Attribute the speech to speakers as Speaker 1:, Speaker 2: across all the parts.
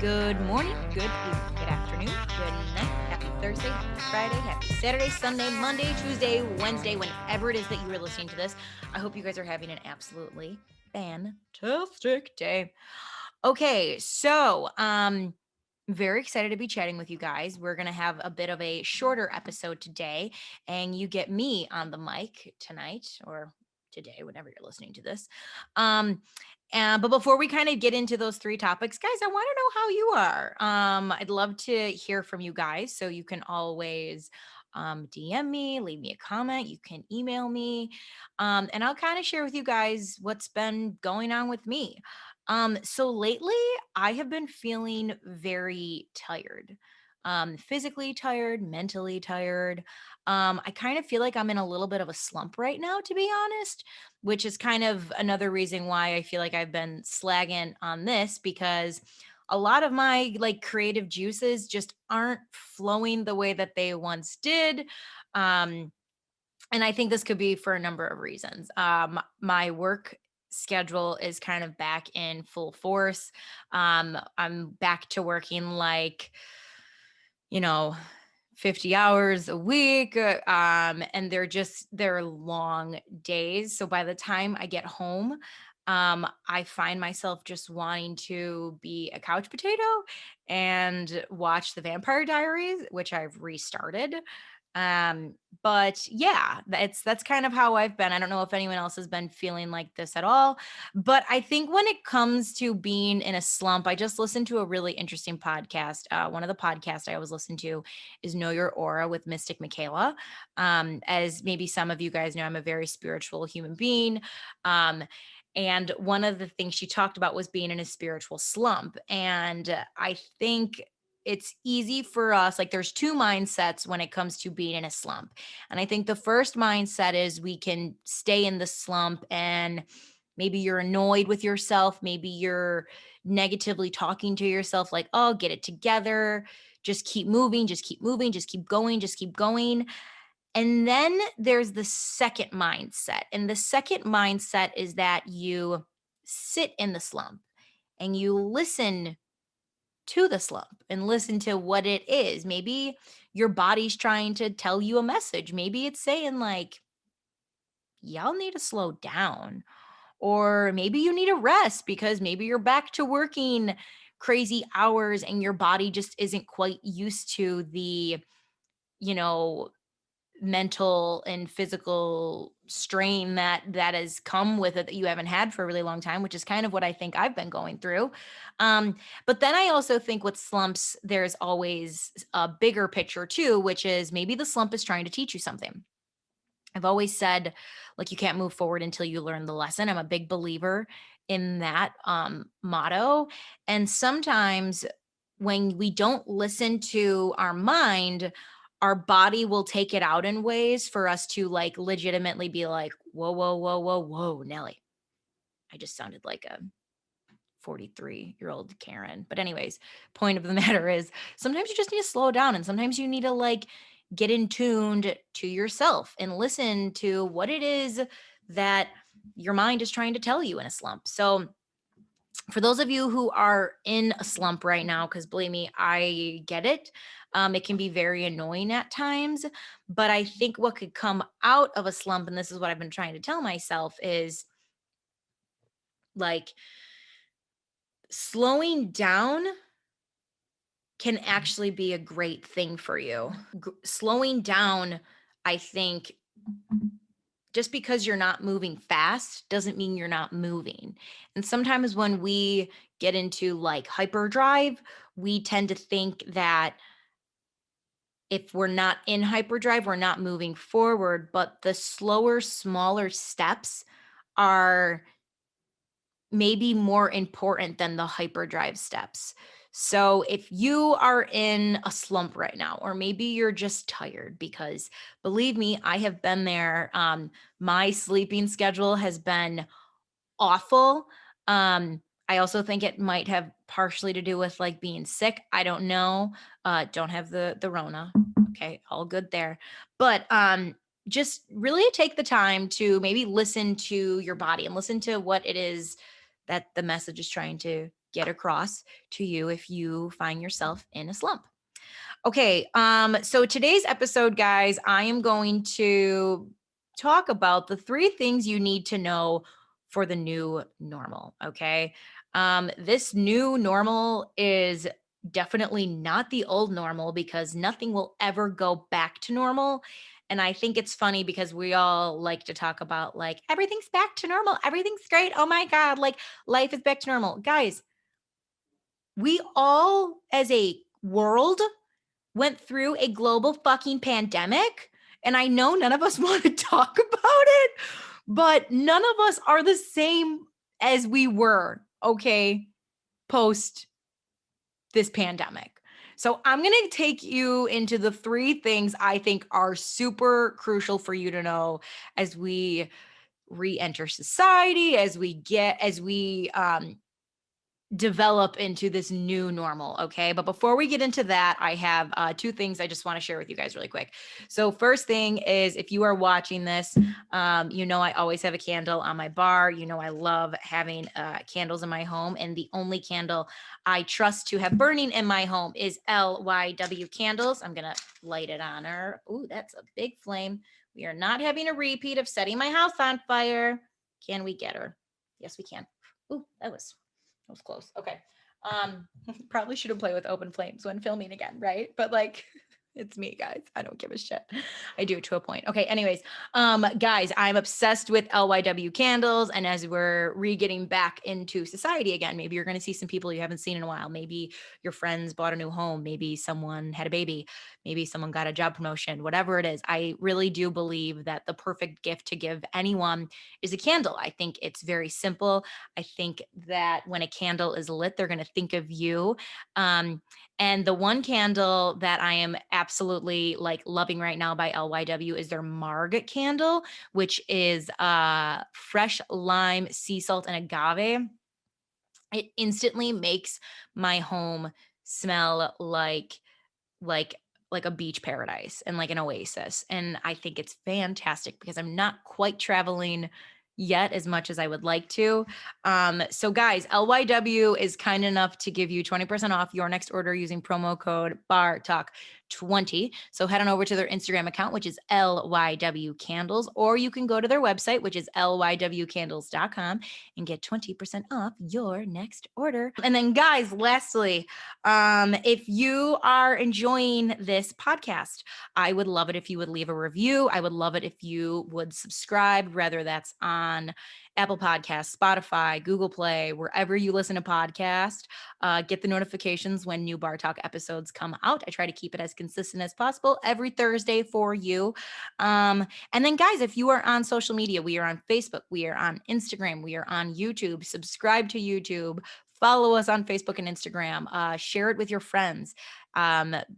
Speaker 1: Good morning, good evening, good afternoon, good night. Happy Thursday, happy Friday, happy Saturday, Sunday, Monday, Tuesday, Wednesday, whenever it is that you are listening to this. I hope you guys are having an absolutely fantastic day. Okay, very excited to be chatting with you guys. We're going to have a bit of a shorter episode today, and you get me on the mic tonight or today, whenever you're listening to this. But before we kind of get into those three topics, guys, I want to know how you are. I'd love to hear from you guys. So you can always DM me, leave me a comment. You can email me. And I'll kind of share with you guys what's been going on with me. So lately, I have been feeling very tired. Physically tired, mentally tired. I kind of feel like I'm in a little bit of a slump right now, to be honest, which is kind of another reason why I feel like I've been slagging on this because a lot of my like creative juices just aren't flowing the way that they once did. Um, and I think this could be for a number of reasons. My work schedule is kind of back in full force. I'm back to working like, you know, 50 hours a week. And they're long days. So by the time I get home, I find myself just wanting to be a couch potato and watch the Vampire Diaries, which I've restarted. Um, but yeah, that's kind of how I've been. I don't know if anyone else has been feeling like this at all, but I think when it comes to being in a slump, I just listened to a really interesting podcast. One of the podcasts I always listen to is Know Your Aura with Mystic Michaela. As maybe some of you guys know, I'm a very spiritual human being. And one of the things she talked about was being in a spiritual slump. And I think it's easy for us, like there's two mindsets when it comes to being in a slump. And I think the first mindset is we can stay in the slump and maybe you're annoyed with yourself, maybe you're negatively talking to yourself like, oh, get it together, just keep moving, just keep moving, just keep going, just keep going. And then there's the second mindset. And the second mindset is that you sit in the slump and you listen to the slump and listen to what it is. Maybe your body's trying to tell you a message. Maybe it's saying, like, y'all need to slow down. Or maybe you need a rest because maybe you're back to working crazy hours and your body just isn't quite used to the, you know, mental and physical strain that has come with it that you haven't had for a really long time, which is kind of what I think I've been going through. But then I also think with slumps, there's always a bigger picture too, which is maybe the slump is trying to teach you something. I've always said, like, you can't move forward until you learn the lesson. I'm a big believer in that motto. And sometimes when we don't listen to our mind, our body will take it out in ways for us to like legitimately be like, whoa, whoa, whoa, whoa, whoa, Nelly. I just sounded like a 43-year-old Karen. But anyways, point of the matter is sometimes you just need to slow down and sometimes you need to like get in tuned to yourself and listen to what it is that your mind is trying to tell you in a slump. So for those of you who are in a slump right now, because believe me, I get it. It can be very annoying at times, but I think what could come out of a slump, and this is what I've been trying to tell myself, is like slowing down can actually be a great thing for you. Slowing down, I think, just because you're not moving fast doesn't mean you're not moving. And sometimes when we get into like hyperdrive, we tend to think that if we're not in hyperdrive, we're not moving forward. But the slower, smaller steps are maybe more important than the hyperdrive steps. So if you are in a slump right now, or maybe you're just tired, because believe me, I have been there. My sleeping schedule has been awful. I also think it might have partially to do with like being sick. I don't know. Don't have the Rona. Okay, all good there. But just really take the time to maybe listen to your body and listen to what it is that the message is trying to get across to you if you find yourself in a slump. Okay, so today's episode, guys, I am going to talk about the 3 things you need to know for the new normal. Okay, this new normal is definitely not the old normal because nothing will ever go back to normal. And I think it's funny because we all like to talk about like everything's back to normal, everything's great. Oh my God, like life is back to normal. Guys, we all as a world went through a global fucking pandemic. And I know none of us want to talk about it, but none of us are the same as we were, okay, post this pandemic. So I'm going to take you into the 3 things I think are super crucial for you to know as we re-enter society, as we develop into this new normal. Okay. But before we get into that, I have 2 things I just want to share with you guys really quick. So, first thing is if you are watching this, you know, I always have a candle on my bar. You know, I love having candles in my home. And the only candle I trust to have burning in my home is LYW candles. I'm going to light it on her. Ooh, that's a big flame. We are not having a repeat of setting my house on fire. Can we get her? Yes, we can. Ooh, that was close. Okay. Probably shouldn't play with open flames when filming again, right? But like it's me, guys. I don't give a shit. I do to a point. Okay, anyways, guys, I'm obsessed with LYW candles, and as we're getting back into society again, maybe you're going to see some people you haven't seen in a while. Maybe your friends bought a new home, maybe someone had a baby, maybe someone got a job promotion, whatever it is. I really do believe that the perfect gift to give anyone is a candle. I think it's very simple. I think that when a candle is lit, they're going to think of you. And the one candle that I am absolutely like loving right now by LYW is their Marg candle, which is fresh lime, sea salt, and agave. It instantly makes my home smell like like a beach paradise and like an oasis. And I think it's fantastic because I'm not quite traveling yet as much as I would like to. So guys, LYW is kind enough to give you 20% off your next order using promo code Bar Talk 20. So head on over to their Instagram account, which is LYW Candles, or you can go to their website, which is lywcandles.com, and get 20% off your next order. And then guys, lastly, if you are enjoying this podcast, I would love it if you would leave a review. I would love it if you would subscribe, whether that's on Apple Podcasts, Spotify, Google Play, wherever you listen to podcasts. Get the notifications when new Bar Talk episodes come out. I try to keep it as consistent as possible every Thursday for you. And then, guys, if you are on social media, we are on Facebook, we are on Instagram, we are on YouTube. Subscribe to YouTube. Follow us on Facebook and Instagram. Share it with your friends.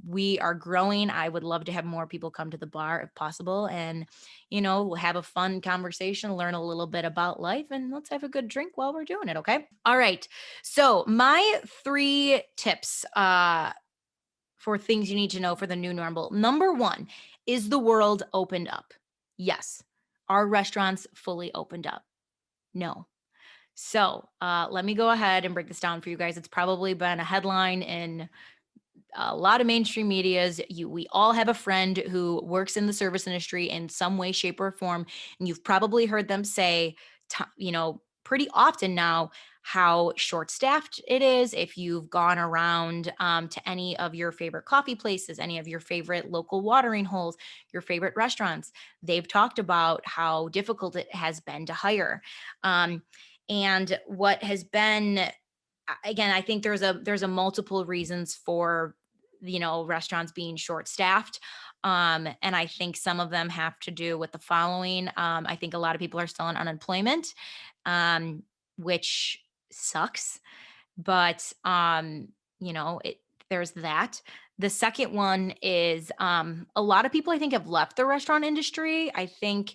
Speaker 1: We are growing. I would love to have more people come to the bar if possible, and we'll have a fun conversation, learn a little bit about life, and let's have a good drink while we're doing it. Okay. All right. So my 3 tips for things you need to know for the new normal. Number 1, is the world opened up? Yes. Are restaurants fully opened up? No. So let me go ahead and break this down for you guys. It's probably been a headline in a lot of mainstream medias. We all have a friend who works in the service industry in some way, shape, or form, and you've probably heard them say, pretty often now how short-staffed it is. If you've gone around to any of your favorite coffee places, any of your favorite local watering holes, your favorite restaurants, they've talked about how difficult it has been to hire. And what has been, again, I think there's a multiple reasons for restaurants being short staffed, and I think some of them have to do with the following. I think a lot of people are still on unemployment, which sucks, but it there's that. The second one is a lot of people I think have left the restaurant industry. I think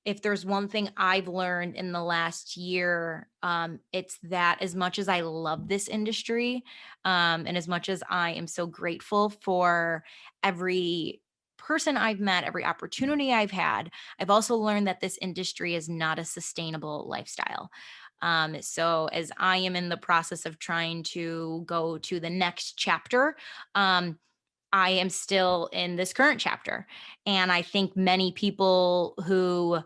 Speaker 1: if there's one thing I've learned in the last year, it's that as much as I love this industry, and as much as I am so grateful for every person I've met, every opportunity I've had, I've also learned that this industry is not a sustainable lifestyle. So as I am in the process of trying to go to the next chapter, um, I am still in this current chapter. And I think many people who,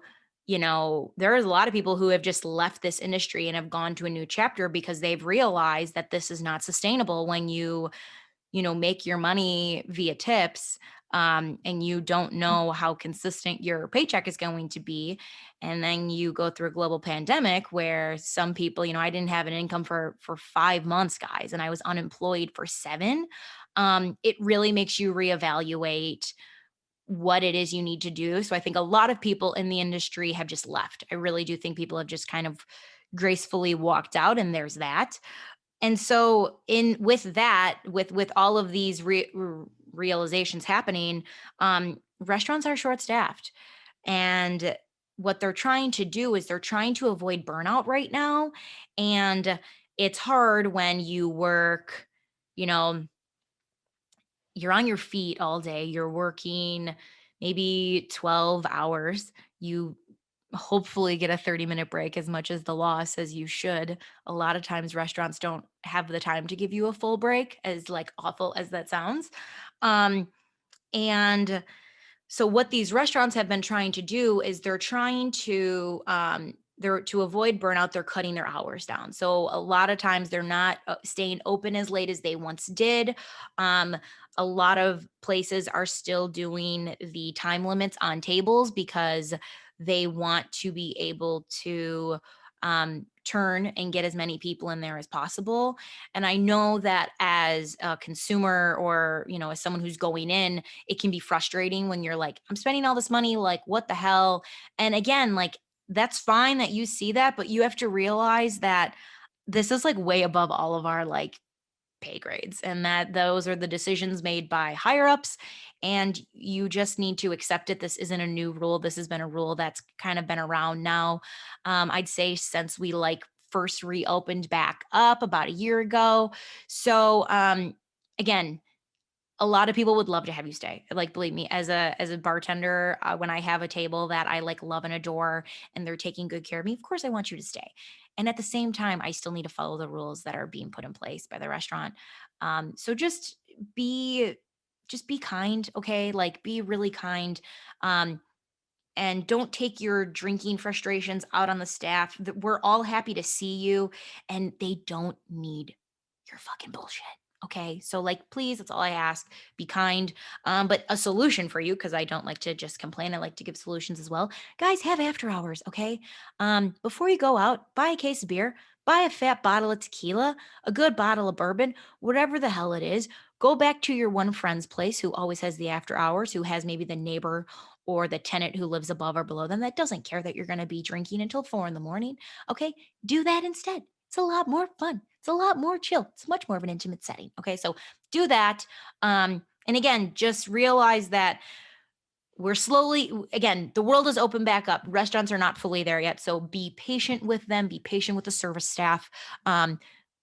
Speaker 1: there is a lot of people who have just left this industry and have gone to a new chapter because they've realized that this is not sustainable when you make your money via tips, and you don't know how consistent your paycheck is going to be. And then you go through a global pandemic where some people, I didn't have an income for 5 months, guys, and I was unemployed for 7. It really makes you reevaluate what it is you need to do. So I think a lot of people in the industry have just left. I really do think people have just kind of gracefully walked out, and there's that. And so in with that, with all of these realizations happening, restaurants are short staffed. And what they're trying to do is they're trying to avoid burnout right now. And it's hard when you work, you know, you're on your feet all day, you're working maybe 12 hours. You hopefully get a 30-minute break as much as the law says you should. A lot of times restaurants don't have the time to give you a full break, as like awful as that sounds. Um, and so what these restaurants have been trying to do is they're trying to they're to avoid burnout, they're cutting their hours down. So a lot of times they're not staying open as late as they once did. Um, a lot of places are still doing the time limits on tables because they want to be able to turn and get as many people in there as possible. And I know that as a consumer, or as someone who's going in, it can be frustrating when you're like, I'm spending all this money, like, what the hell? And again, like, that's fine that you see that, but you have to realize that this is like way above all of our like pay grades, and that those are the decisions made by higher ups. And you just need to accept it. This isn't a new rule. This has been a rule that's kind of been around now. I'd say since we like first reopened back up about a year ago. So, again, a lot of people would love to have you stay. Like, believe me, as a bartender, when I have a table that I like love and adore, and they're taking good care of me, of course I want you to stay. And at the same time, I still need to follow the rules that are being put in place by the restaurant. So be just be kind, okay? Like, be really kind. Um, and don't take your drinking frustrations out on the staff. We're all happy to see you, and they don't need your fucking bullshit. Okay. So, like, please, that's all I ask. Be kind. But a solution for you, because I don't like to just complain, I like to give solutions as well. Guys, have after hours. Okay. Before you go out, buy a case of beer, buy a fat bottle of tequila, a good bottle of bourbon, whatever the hell it is. Go back to your one friend's place who always has the after hours, who has maybe the neighbor or the tenant who lives above or below them that doesn't care that you're going to be drinking until 4 in the morning. Okay. Do that instead. It's a lot more fun. It's a lot more chill. It's much more of an intimate setting. Okay. So do that. And again, just realize that we're slowly, again, the world is open back up. Restaurants are not fully there yet. So be patient with them, be patient with the service staff.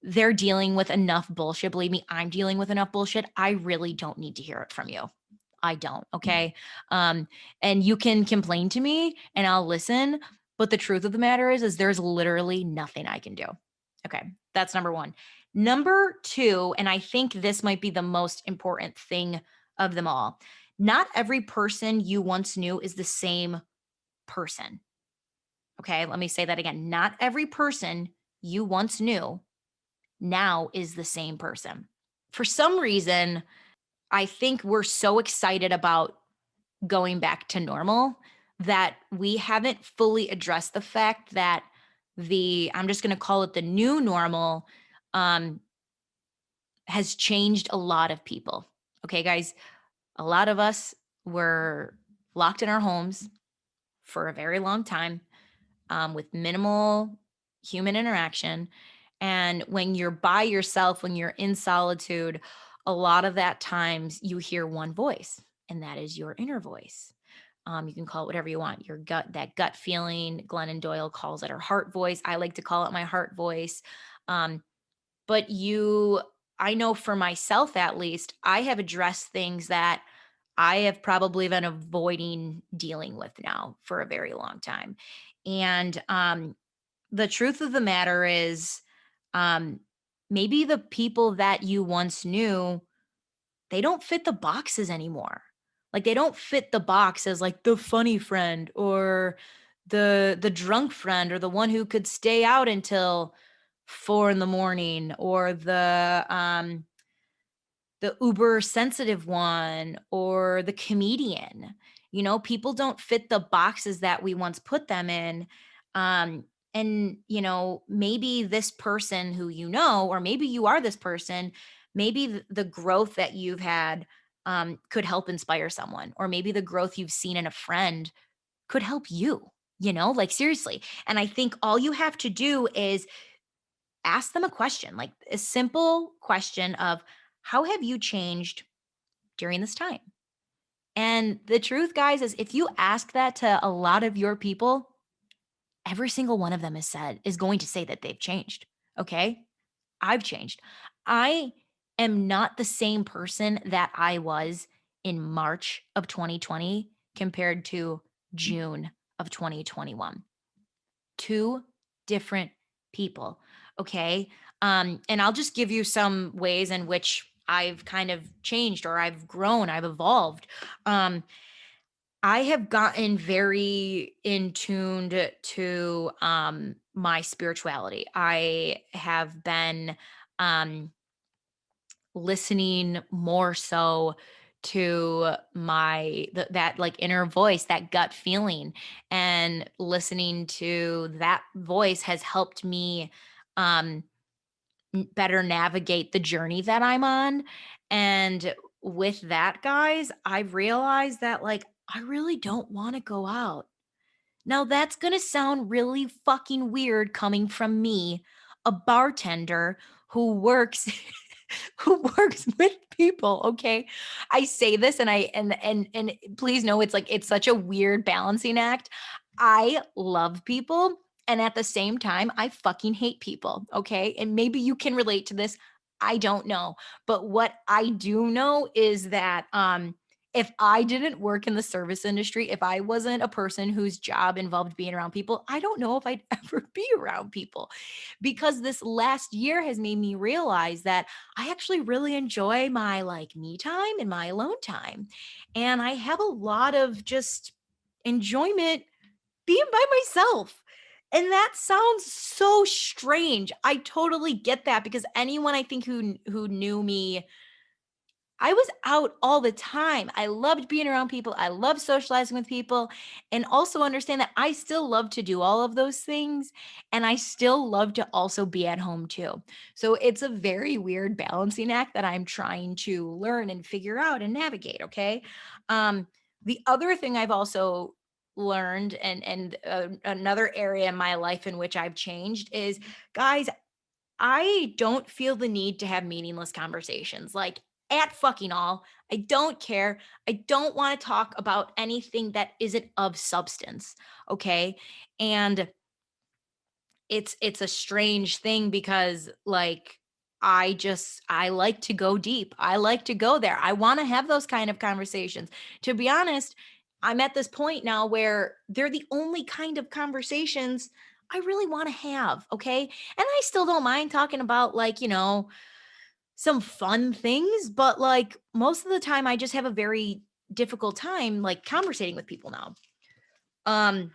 Speaker 1: They're dealing with enough bullshit. Believe me, I'm dealing with enough bullshit. I really don't need to hear it from you. I don't. Okay. Um, and you can complain to me and I'll listen. But the truth of the matter is there's literally nothing I can do. Okay. That's number one. Number two, and I think this might be the most important thing of them all, not every person you once knew is the same person. Okay. Let me say that again. Not every person you once knew now is the same person. For some reason, I think we're so excited about going back to normal that we haven't fully addressed the fact that I'm just going to call it the new normal, um, has changed a lot of people. Okay, guys, a lot of us were locked in our homes for a very long time, with minimal human interaction. And when you're by yourself, when you're in solitude, a lot of that times you hear one voice, and that is your inner voice. You can call it whatever you want. Your gut, that gut feeling. Glennon Doyle calls it her heart voice. I like to call it my heart voice. Um, but I know for myself at least, I have addressed things that I have probably been avoiding dealing with now for a very long time. And the truth of the matter is, um, maybe the people that you once knew, they don't fit the boxes anymore. Like they don't fit the box as like the funny friend or the drunk friend or the one who could stay out until 4 in the morning or the uber sensitive one or the comedian. People don't fit the boxes that we once put them in. Um, and, maybe this person who or maybe you are this person, maybe the growth that you've had could help inspire someone, or maybe the growth you've seen in a friend could help you, like seriously. And I think all you have to do is ask them a question, like a simple question of, how have you changed during this time? And the truth, guys, is if you ask that to a lot of your people, every single one of them is going to say that they've changed. Okay. I've changed. I am not the same person that I was in March of 2020 compared to June of 2021. Two different people. Okay. And I'll just give you some ways in which I've kind of changed or I've grown, I've evolved. Um, I have gotten very in tuned to my spirituality. I have been um, listening more so to that like inner voice, that gut feeling, and listening to that voice has helped me um better navigate the journey that I'm on. And with that, guys, I've realized that like I really don't want to go out. Now, that's going to sound really fucking weird coming from me, a bartender who works who works with people, okay? I say this and and please know it's like it's such a weird balancing act. I love people and at the same time I fucking hate people, okay? And maybe you can relate to this. I don't know. But what I do know is that if I didn't work in the service industry, if I wasn't a person whose job involved being around people, I don't know if I'd ever be around people, because this last year has made me realize that I actually really enjoy my like me time and my alone time. And I have a lot of just enjoyment being by myself. And that sounds so strange. I totally get that because anyone I think who knew me, I was out all the time. I loved being around people. I love socializing with people, and also understand that I still love to do all of those things. And I still love to also be at home too. So it's a very weird balancing act that I'm trying to learn and figure out and navigate. Okay. Um, the other thing I've also learned, and another area in my life in which I've changed is, guys, I don't feel the need to have meaningless conversations. Like, at fucking all. I don't care. I don't want to talk about anything that isn't of substance. Okay. And it's a strange thing because like I like to go deep. I like to go there. I want to have those kind of conversations. To be honest, I'm at this point now where they're the only kind of conversations I really want to have, okay? And I still don't mind talking about like, some fun things, but like most of the time I just have a very difficult time like conversating with people now. Um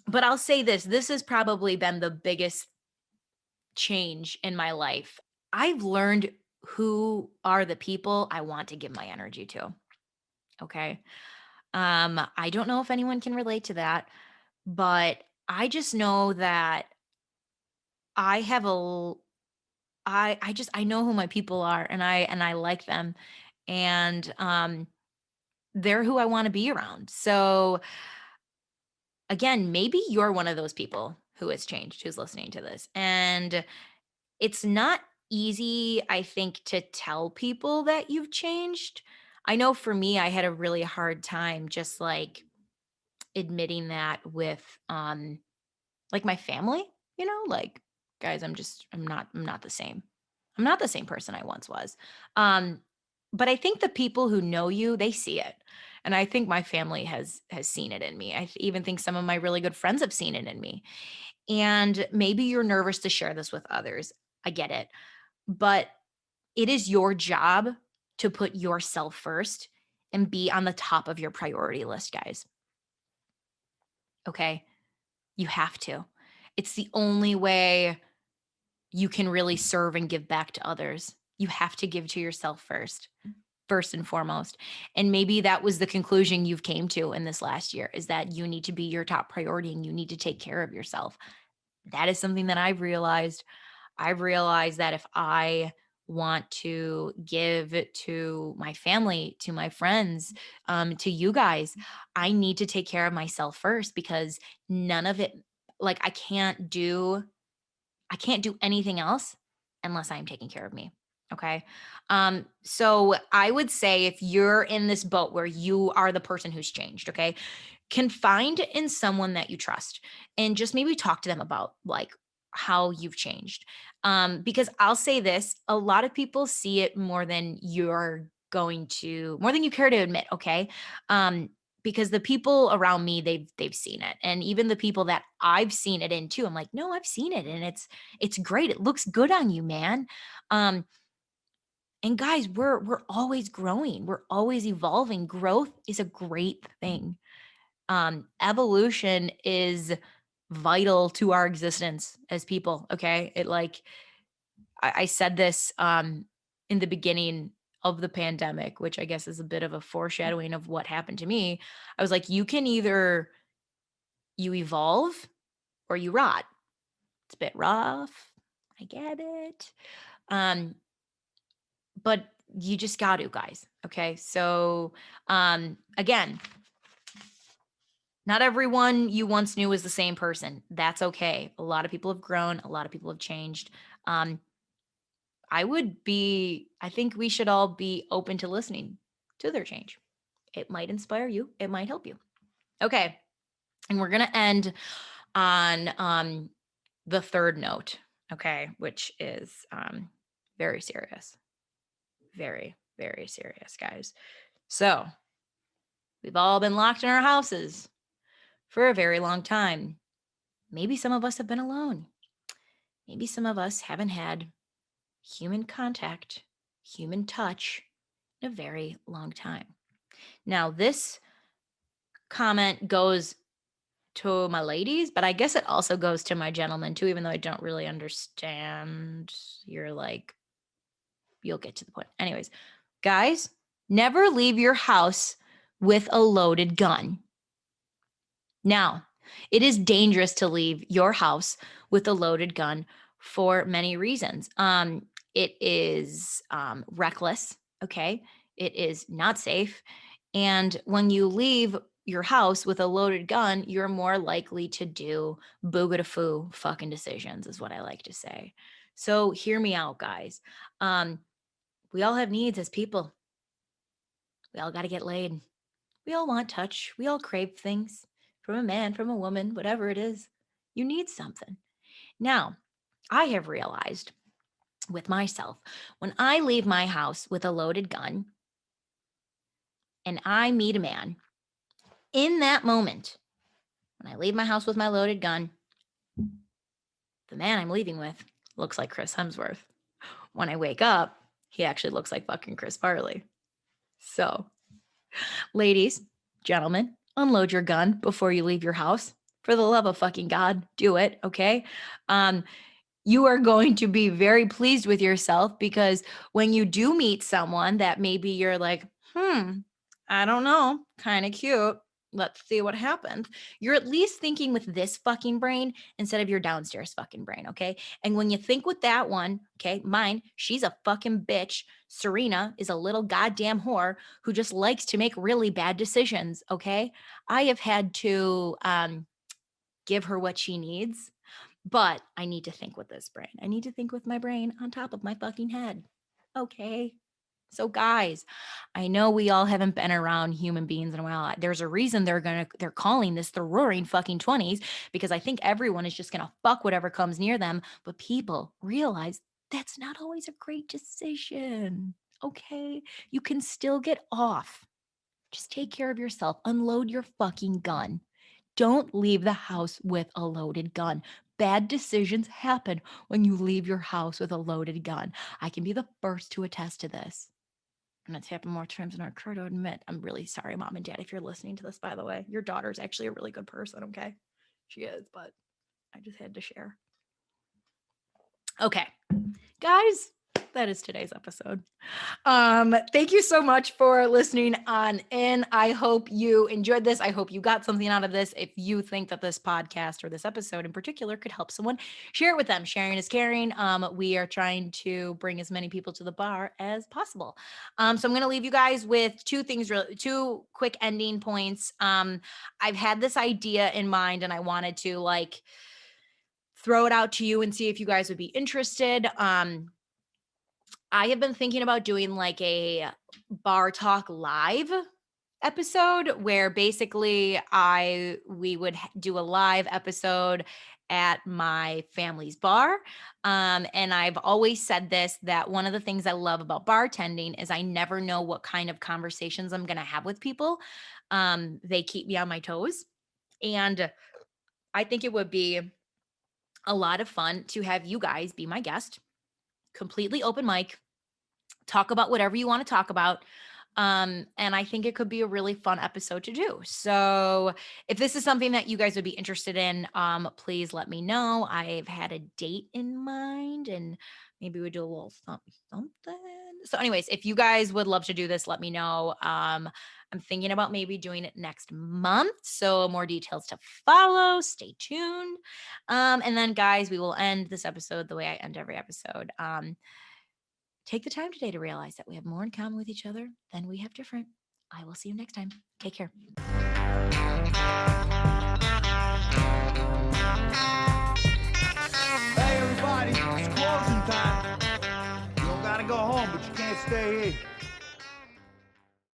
Speaker 1: but I'll say this has probably been the biggest change in my life. I've learned who are the people I want to give my energy to. Okay. I don't know if anyone can relate to that, but I just know that I have a l- I just I know who my people are, and I like them, and they're who I want to be around. So again, maybe you're one of those people who has changed, who's listening to this. And it's not easy, I think, to tell people that you've changed. I know for me, I had a really hard time just like admitting that with like my family, like, guys, I'm not the same. I'm not the same person I once was. Um, but I think the people who know you, they see it. And I think my family has seen it in me. Even think some of my really good friends have seen it in me. And maybe you're nervous to share this with others. I get it. But it is your job to put yourself first and be on the top of your priority list, guys. Okay? You have to. It's the only way you can really serve and give back to others. You have to give to yourself first and foremost. And maybe that was the conclusion you've came to in this last year, is that you need to be your top priority and you need to take care of yourself. That is something that I've realized. I've realized that if I want to give to my family, to my friends, to you guys, I need to take care of myself first, because none of it, like I can't do anything else unless I'm taking care of me. Okay. So I would say, if you're in this boat where you are the person who's changed, okay, confide in someone that you trust and just maybe talk to them about like how you've changed. Because I'll say this, a lot of people see it more than you care to admit. Okay. Um, because the people around me, they've seen it. And even the people that I've seen it in too, I'm like, no, I've seen it and it's great. It looks good on you, man. Um, and guys, we're always growing, we're always evolving. Growth is a great thing. Evolution is vital to our existence as people. Okay. It like, I said this in the beginning of the pandemic, which I guess is a bit of a foreshadowing of what happened to me. I was like, you can either you evolve or you rot. It's a bit rough. I get it. Um, but you just got to, guys. Okay. So again, not everyone you once knew is the same person. That's okay. A lot of people have grown, a lot of people have changed. Um, I think we should all be open to listening to their change. It might inspire you, it might help you. Okay. And we're going to end on the third note, okay, which is very serious. Very, very serious, guys. So, we've all been locked in our houses for a very long time. Maybe some of us have been alone. Maybe some of us haven't had human contact, human touch in a very long time. Now, this comment goes to my ladies, but I guess it also goes to my gentlemen too, even though I don't really understand. You're like, you'll get to the point. Anyways, guys, never leave your house with a loaded gun. Now, it is dangerous to leave your house with a loaded gun for many reasons. It is reckless, okay? It is not safe. And when you leave your house with a loaded gun, you're more likely to do boogada-foo fucking decisions, is what I like to say. So hear me out, guys. We all have needs as people. We all got to get laid. We all want touch. We all crave things from a man, from a woman, whatever it is. You need something. Now, I have realized with myself, when I leave my house with a loaded gun and I meet a man, in that moment, when I leave my house with my loaded gun, the man I'm leaving with looks like Chris Hemsworth. When I wake up, he actually looks like fucking Chris Farley. So, ladies, gentlemen, unload your gun before you leave your house. For the love of fucking God, do it, okay? You are going to be very pleased with yourself, because when you do meet someone that maybe you're like, I don't know, kind of cute. Let's see what happens. You're at least thinking with this fucking brain instead of your downstairs fucking brain, okay? And when you think with that one, okay, mine, she's a fucking bitch. Serena is a little goddamn whore who just likes to make really bad decisions, okay? I have had to give her what she needs, but I need to think with this brain. I need to think with my brain on top of my fucking head. Okay. So guys, I know we all haven't been around human beings in a while. There's a reason they're calling this the roaring fucking 20s, because I think everyone is just gonna fuck whatever comes near them. But people realize that's not always a great decision. Okay. You can still get off. Just take care of yourself. Unload your fucking gun. Don't leave the house with a loaded gun. Bad decisions happen when you leave your house with a loaded gun. I can be the first to attest to this. And it's happened more times than I care to admit. I'm really sorry, Mom and Dad, if you're listening to this, by the way. Your daughter's actually a really good person, okay? She is, but I just had to share. Okay, guys, that is today's episode. Thank you so much for listening on in. I hope you enjoyed this. I hope you got something out of this. If you think that this podcast or this episode in particular could help someone, share it with them. Sharing is caring. We are trying to bring as many people to the bar as possible. So I'm going to leave you guys with two quick ending points. I've had this idea in mind and I wanted to like throw it out to you and see if you guys would be interested. I have been thinking about doing like a bar talk live episode where basically we would do a live episode at my family's bar. And I've always said this, that one of the things I love about bartending is I never know what kind of conversations I'm going to have with people. They keep me on my toes. And I think it would be a lot of fun to have you guys be my guest, completely open mic, talk about whatever you want to talk about. And I think it could be a really fun episode to do. So if this is something that you guys would be interested in, please let me know. I've had a date in mind and maybe we do a little something. So anyways, if you guys would love to do this, let me know. I'm thinking about maybe doing it next month. So more details to follow. Stay tuned. And then guys, we will end this episode the way I end every episode. Take the time today to realize that we have more in common with each other than we have different. I will see you next time. Take care.
Speaker 2: Hey everybody, it's closing time. You don't gotta go home, but you can't stay here.